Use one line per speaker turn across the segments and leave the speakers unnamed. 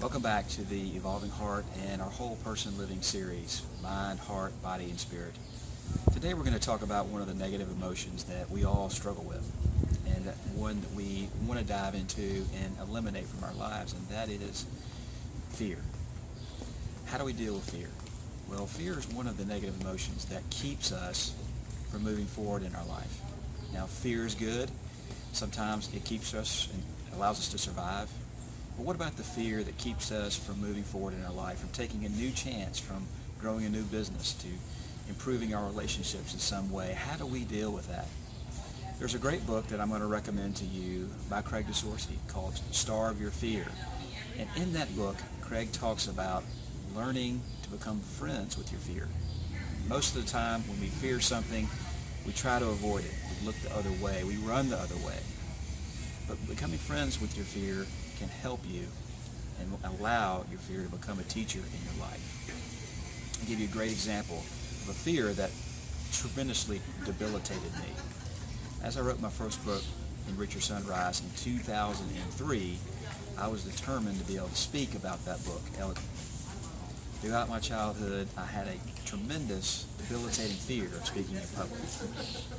Welcome back to the Evolving Heart and our Whole Person Living series, Mind, Heart, Body, and Spirit. Today we're going to talk about one of the negative emotions that we all struggle with, and one that we want to dive into and eliminate from our lives, and that is fear. How do we deal with fear? Well, fear is one of the negative emotions that keeps us from moving forward in our life. Now, fear is good. Sometimes it keeps us and allows us to survive. But what about the fear that keeps us from moving forward in our life, from taking a new chance, from growing a new business, to improving our relationships in some way? How do we deal with that? There's a great book that I'm going to recommend to you by Craig called Starve Your Fear. And in that book, Craig talks about learning to become friends with your fear. Most of the time when we fear something, we try to avoid it. We look the other way. We run the other way. But becoming friends with your fear can help you and allow your fear to become a teacher in your life. I'll give you a great example of a fear that tremendously debilitated me. As I wrote my first book, Enrich Your Sunrise, in 2003, I was determined to be able to speak about that book eloquently. Throughout my childhood, I had a tremendous, debilitating fear of speaking in public.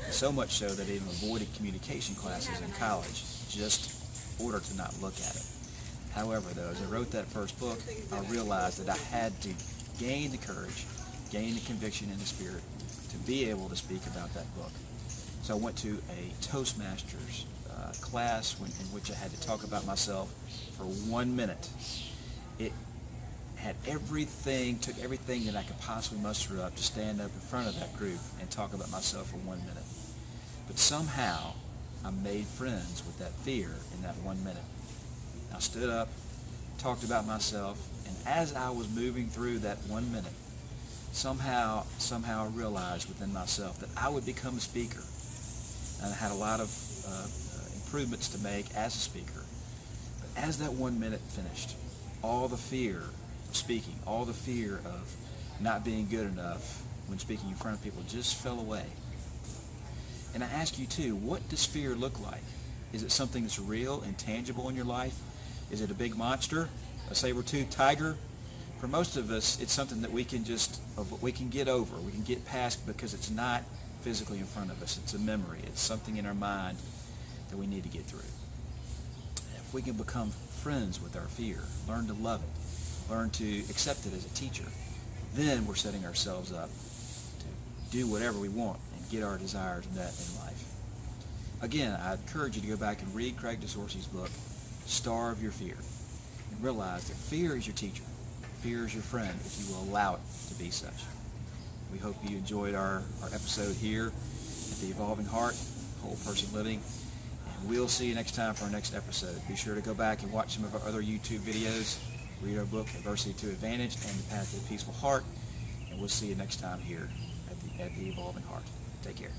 So much so that I even avoided communication classes in college, just in order to not look at it. However, though, as I wrote that first book, I realized that I had to gain the courage, gain the conviction in the spirit to be able to speak about that book. So I went to a Toastmasters class in which I had to talk about myself for 1 minute. It had took everything that I could possibly muster up to stand up in front of that group and talk about myself for 1 minute. But somehow, I made friends with that fear in that 1 minute. I stood up, talked about myself, and as I was moving through that 1 minute, somehow I realized within myself that I would become a speaker. And I had a lot of improvements to make as a speaker. But as that 1 minute finished, all the fear of speaking, all the fear of not being good enough when speaking in front of people just fell away. And I ask you too, what does fear look like? Is it something that's real and tangible in your life? Is it a big monster, a saber-toothed tiger? For most of us, it's something that we can get over, we can get past because it's not physically in front of us. It's a memory. It's something in our mind that we need to get through. If we can become friends with our fear, learn to love it, learn to accept it as a teacher, then we're setting ourselves up to do whatever we want and get our desires met in life. Again, I encourage you to go back and read Craig book, Starve Your Fear, and realize that fear is your teacher. Fear is your friend if you will allow it to be such. We hope you enjoyed our episode here at the Evolving Heart, Whole Person Living, and we'll see you next time for our next episode. Be sure to go back and watch some of our other YouTube videos, read our book, Adversity to Advantage and The Path to a Peaceful Heart, and we'll see you next time here at the Evolving Heart. Take care.